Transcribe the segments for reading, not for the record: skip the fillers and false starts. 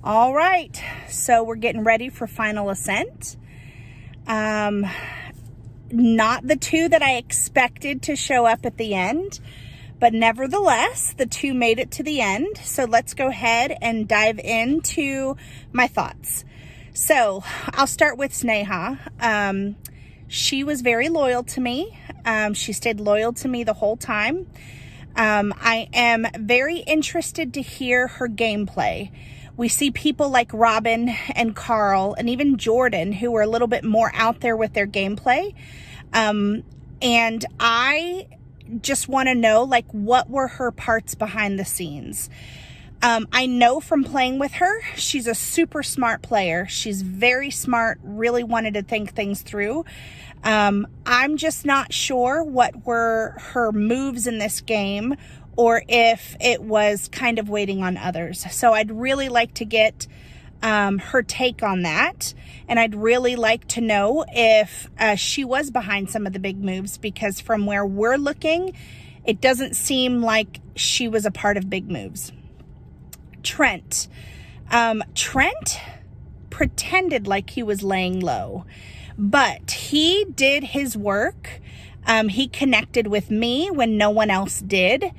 All right, so we're getting ready for Final Ascent. Not the two that I expected to show up at the end, but nevertheless, the two made it to the end. So let's go ahead and dive into my thoughts. So I'll start with Sneha. She was very loyal to me. She stayed loyal to me the whole time. I am very interested to hear her gameplay. We see people like Robin and Carl and even Jordan who are a little bit more out there with their gameplay. And I just want to know, like, what were her parts behind the scenes? I know from playing with her, she's a super smart player. She's very smart, really wanted to think things through. I'm just not sure what were her moves in this game, or if it was kind of waiting on others. So I'd really like to get her take on that. And I'd really like to know if she was behind some of the big moves, because from where we're looking, it doesn't seem like she was a part of big moves. Trent. Trent pretended like he was laying low, but he did his work. He connected with me when no one else did.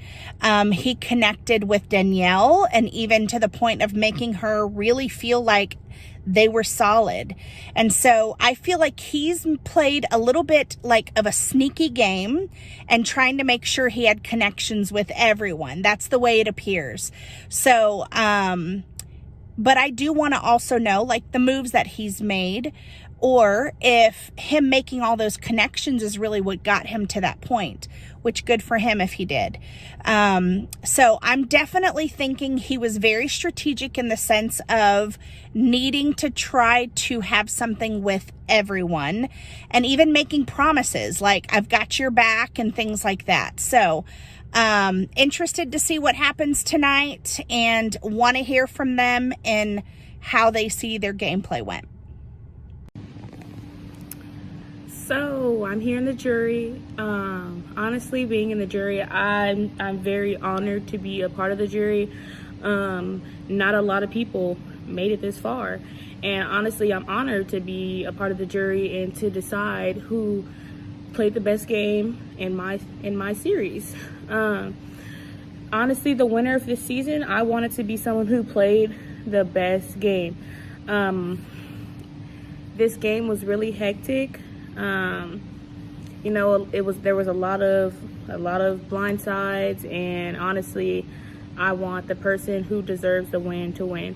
He connected with Danielle, and even to the point of making her really feel like they were solid. And so I feel like he's played a little bit like of a sneaky game and trying to make sure he had connections with everyone. That's the way it appears. So, but I do want to also know, like, the moves that he's made, or if him making all those connections is really what got him to that point, which good for him if he did. So I'm definitely thinking he was very strategic in the sense of needing to try to have something with everyone, and even making promises like, I've got your back and things like that. So interested to see what happens tonight, and want to hear from them and how they see their gameplay went. So I'm here in the jury. Honestly, being in the jury, I'm very honored to be a part of the jury. Not a lot of people made it this far, and honestly, I'm honored to be a part of the jury and to decide who played the best game in my series. Honestly, the winner of this season, I wanted to be someone who played the best game. This game was really hectic. You know, there was a lot of blind sides, and honestly, I want the person who deserves the win to win.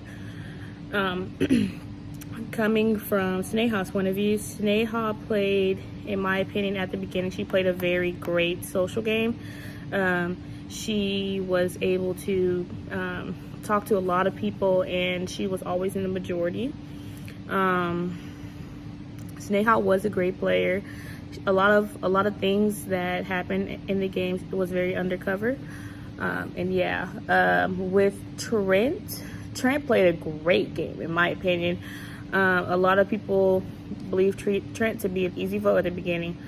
Coming from Sneha's point of view, Sneha played, in my opinion, at the beginning, she played a very great social game. She was able to talk to a lot of people, and she was always in the majority. Sneha was a great player. A lot of things that happened in the games was very undercover. And yeah, with Trent played a great game, in my opinion. A lot of people believe Trent to be an easy vote at the beginning.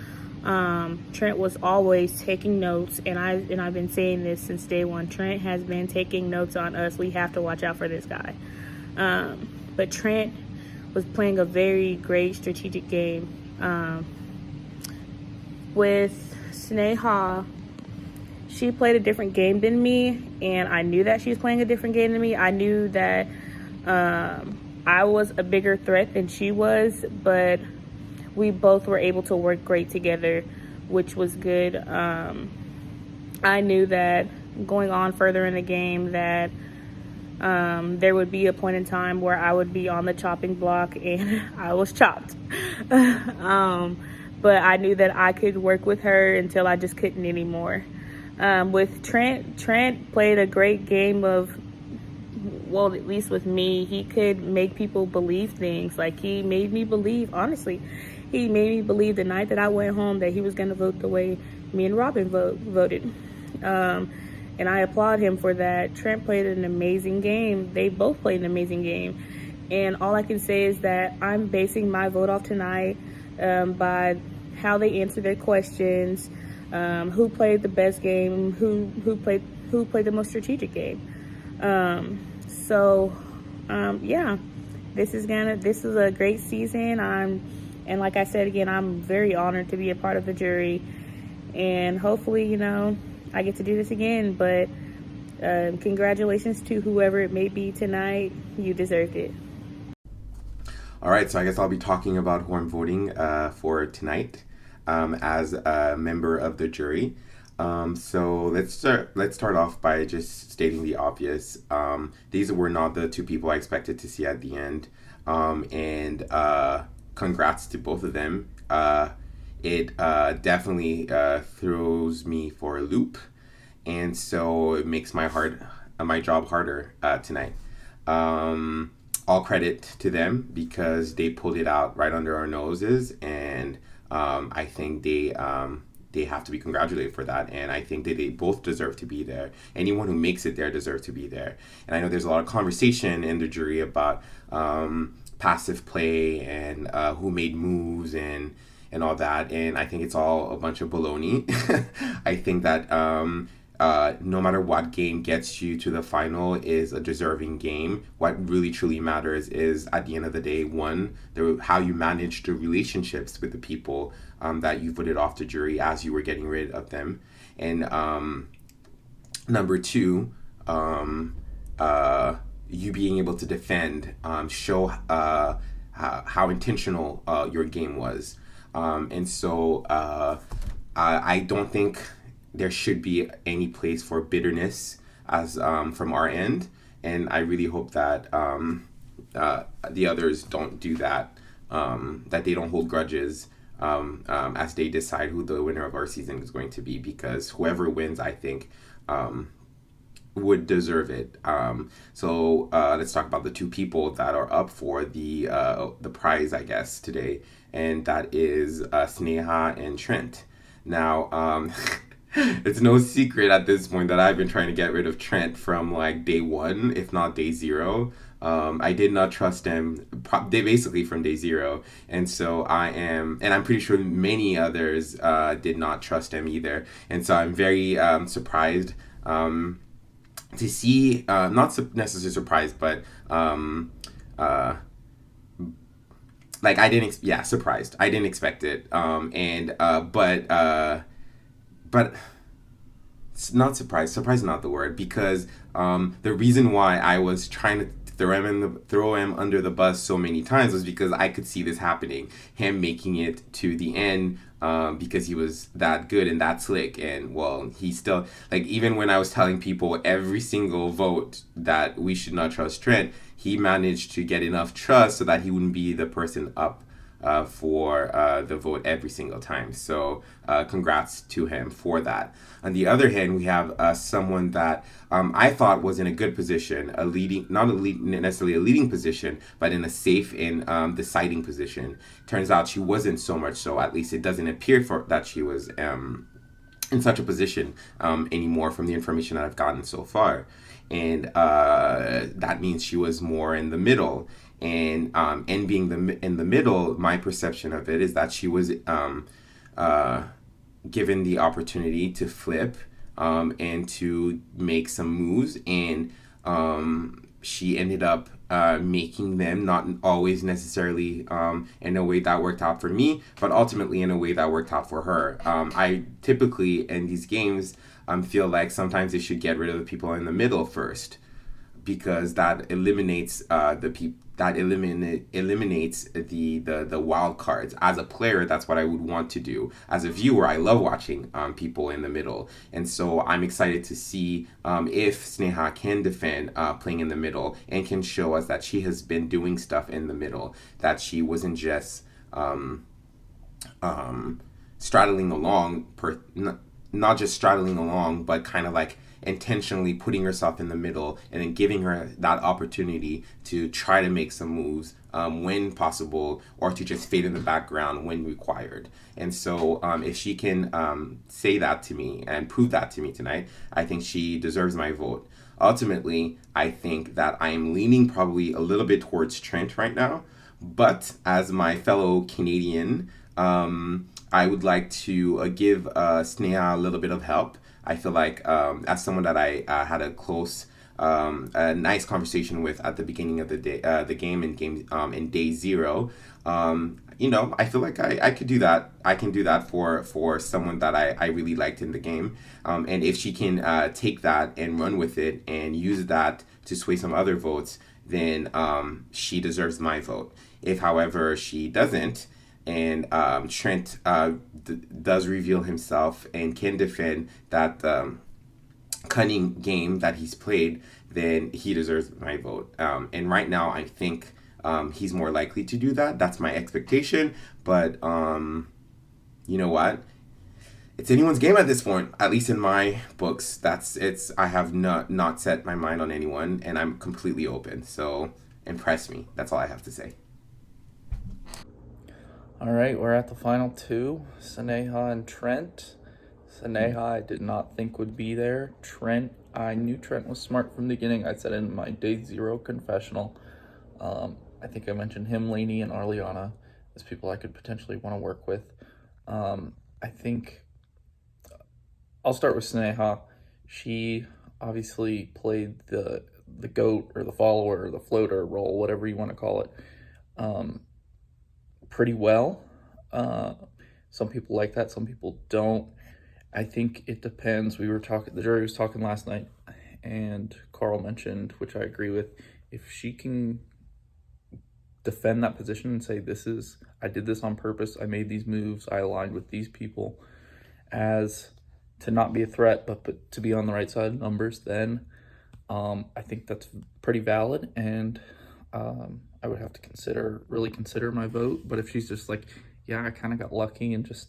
Trent was always taking notes, and I've been saying this since day one. Trent has been taking notes on us. We have to watch out for this guy. But Trent was playing a very great strategic game. With Sneha, she played a different game than me, and I knew that she was playing a different game than me. I knew that I was a bigger threat than she was, but we both were able to work great together, which was good. I knew that going on further in the game that there would be a point in time where I would be on the chopping block, and I was chopped. But I knew that I could work with her until I just couldn't anymore. With Trent played a great game of, well, at least with me, he could make people believe things. Like, he made me believe, honestly, he made me believe the night that I went home that he was going to vote the way me and Robin voted. And I applaud him for that. Trent played an amazing game. They both played an amazing game. And all I can say is that I'm basing my vote off tonight by how they answered their questions, who played the best game, who played the most strategic game. So Yeah, this is a great season. And like I said again, I'm very honored to be a part of the jury, and hopefully, I get to do this again. But congratulations to whoever it may be tonight. You deserved it. All right, so I guess I'll be talking about who I'm voting for tonight as a member of the jury. So let's start off by just stating the obvious. These were not the two people I expected to see at the end, and congrats to both of them. It definitely throws me for a loop, and so it makes my job harder tonight. All credit to them because they pulled it out right under our noses, and I think they have to be congratulated for that, and I think that they both deserve to be there. Anyone who makes it there deserves to be there. And I know there's a lot of conversation in the jury about passive play and who made moves and all that, and I think it's all a bunch of baloney. I think that no matter what game gets you to the final is a deserving game. What really truly matters is, at the end of the day, one, how you manage the relationships with the people that you voted off the jury as you were getting rid of them, and number two, you being able to defend, show how intentional your game was, and so I don't think there should be any place for bitterness as from our end, and I really hope that the others don't do that, that they don't hold grudges as they decide who the winner of our season is going to be, because whoever wins, I think, would deserve it. So let's talk about the two people that are up for the prize, I guess, today, and that is Sneha and Trent. Now, it's no secret at this point that I've been trying to get rid of Trent from like day one, if not day zero. I did not trust him basically from day zero. And so and I'm pretty sure many others did not trust him either. And so I'm very surprised to see, not necessarily surprised, but like surprised. I didn't expect it. But it's not surprised. Surprise is not the word, because the reason why I was trying to throw him under the bus so many times was because I could see this happening, him making it to the end, because he was that good and that slick. And well, he still, like, even when I was telling people every single vote that we should not trust Trent, he managed to get enough trust so that he wouldn't be the person up for the vote every single time. So congrats to him for that. On the other hand, we have someone that I thought was in a good position, not necessarily a leading position, but in a safe and deciding position. Turns out she wasn't so much so. At least it doesn't appear that she was in such a position anymore from the information that I've gotten so far. And that means she was more in the middle. And being in the middle, my perception of it is that she was given the opportunity to flip and to make some moves, and she ended up making them, not always necessarily in a way that worked out for me, but ultimately in a way that worked out for her. I typically, in these games, feel like sometimes they should get rid of the people in the middle first, because that eliminates eliminates the wild cards. As a player, that's what I would want to do. As a viewer, I love watching people in the middle, and so I'm excited to see if Sneha can defend playing in the middle and can show us that she has been doing stuff in the middle, that she wasn't just straddling along, not just straddling along, but kind of like intentionally putting herself in the middle and then giving her that opportunity to try to make some moves when possible, or to just fade in the background when required. And so if she can say that to me and prove that to me tonight, I think she deserves my vote. Ultimately, I think that I am leaning probably a little bit towards Trent right now, but as my fellow Canadian, I would like to give Sneha a little bit of help. I feel like as someone that I had a close a nice conversation with at the beginning of the game in day zero. I feel like I could do that. I can do that for someone that I really liked in the game. And if she can take that and run with it and use that to sway some other votes, then she deserves my vote. If, however, she doesn't, and Trent does reveal himself and can defend that cunning game that he's played, then he deserves my vote. And right now, I think he's more likely to do that. That's my expectation. But you know what? It's anyone's game at this point, at least in my books. I have not set my mind on anyone, and I'm completely open. So impress me. That's all I have to say. All right, we're at the final two, Sneha and Trent. Sneha, I did not think would be there. Trent, I knew Trent was smart from the beginning. I said in my day zero confessional. I think I mentioned him, Lainey, and Arliana as people I could potentially want to work with. I think I'll start with Sneha. She obviously played the goat or the follower or the floater role, whatever you want to call it, pretty well. Some people like that, some people don't. I think it depends. The jury was talking last night, and Carl mentioned, which I agree with, if she can defend that position and say, I did this on purpose, I made these moves, I aligned with these people, as to not be a threat, but to be on the right side of numbers, then I think that's pretty valid, and I would have to really consider my vote. But if she's just like, yeah, I kind of got lucky and just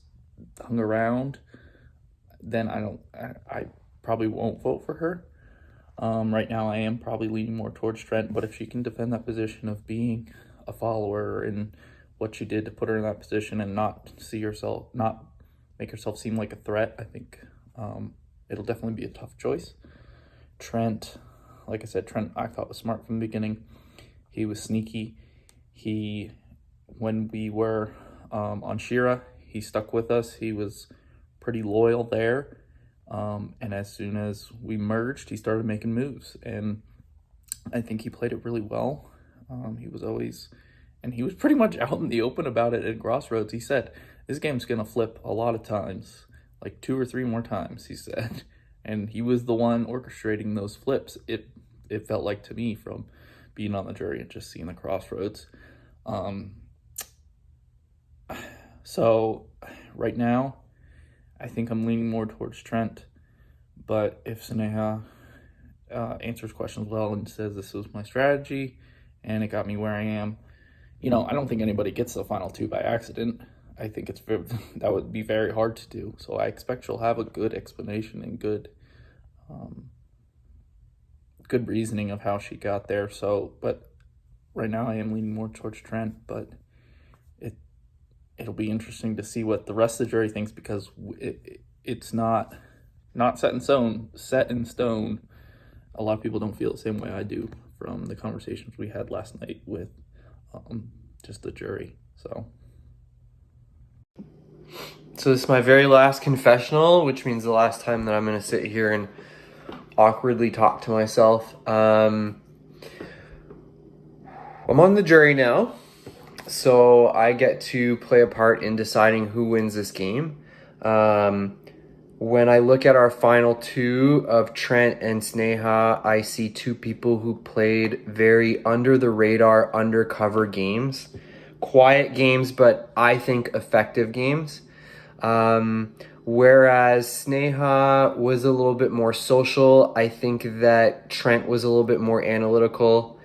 hung around, then I probably won't vote for her. Right now I am probably leaning more towards Trent, but if she can defend that position of being a follower and what she did to put her in that position and not make herself seem like a threat, I think it'll definitely be a tough choice. Trent, like I said, I thought was smart from the beginning. He was sneaky. When we were on Shira, he stuck with us. He was pretty loyal there. And as soon as we merged, he started making moves. And I think he played it really well. He was pretty much out in the open about it at Crossroads. He said, this game's going to flip a lot of times, like 2 or 3 more times, he said. And he was the one orchestrating those flips. It felt like to me from being on the jury and just seeing the Crossroads. So right now, I think I'm leaning more towards Trent. But if Sneha answers questions well and says this was my strategy and it got me where I am, I don't think anybody gets the final 2 by accident. I think that would be very hard to do. So I expect she'll have a good explanation and good reasoning of how she got there. But right now I am leaning more towards Trent, but it'll be interesting to see what the rest of the jury thinks, because it's not set in stone. A lot of people don't feel the same way I do from the conversations we had last night with just the jury. So this is my very last confessional, which means the last time that I'm going to sit here and awkwardly talk to myself. I'm on the jury now, so I get to play a part in deciding who wins this game. When I look at our final 2 of Trent and Sneha, I see 2 people who played very under the radar, undercover games. Quiet games, but I think effective games. Whereas Sneha was a little bit more social, I think that Trent was a little bit more analytical.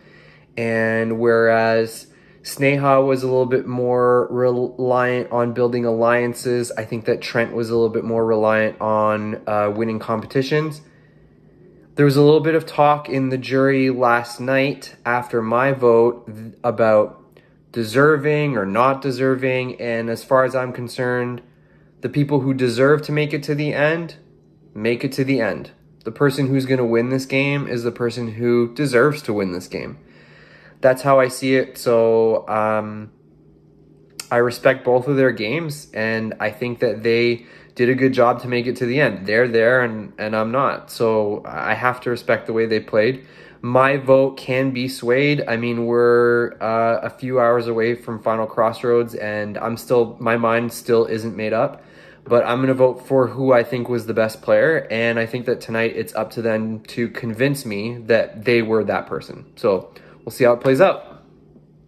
And whereas Sneha was a little bit more reliant on building alliances, I think that Trent was a little bit more reliant on winning competitions. There was a little bit of talk in the jury last night after my vote about deserving or not deserving. And as far as I'm concerned, the people who deserve to make it to the end, make it to the end. The person who's going to win this game is the person who deserves to win this game. That's how I see it. So I respect both of their games, and I think that they did a good job to make it to the end. They're there and I'm not. So I have to respect the way they played. My vote can be swayed. I mean, we're a few hours away from final crossroads, and my mind still isn't made up. But I'm going to vote for who I think was the best player, and I think that tonight it's up to them to convince me that they were that person. So we'll see how it plays out.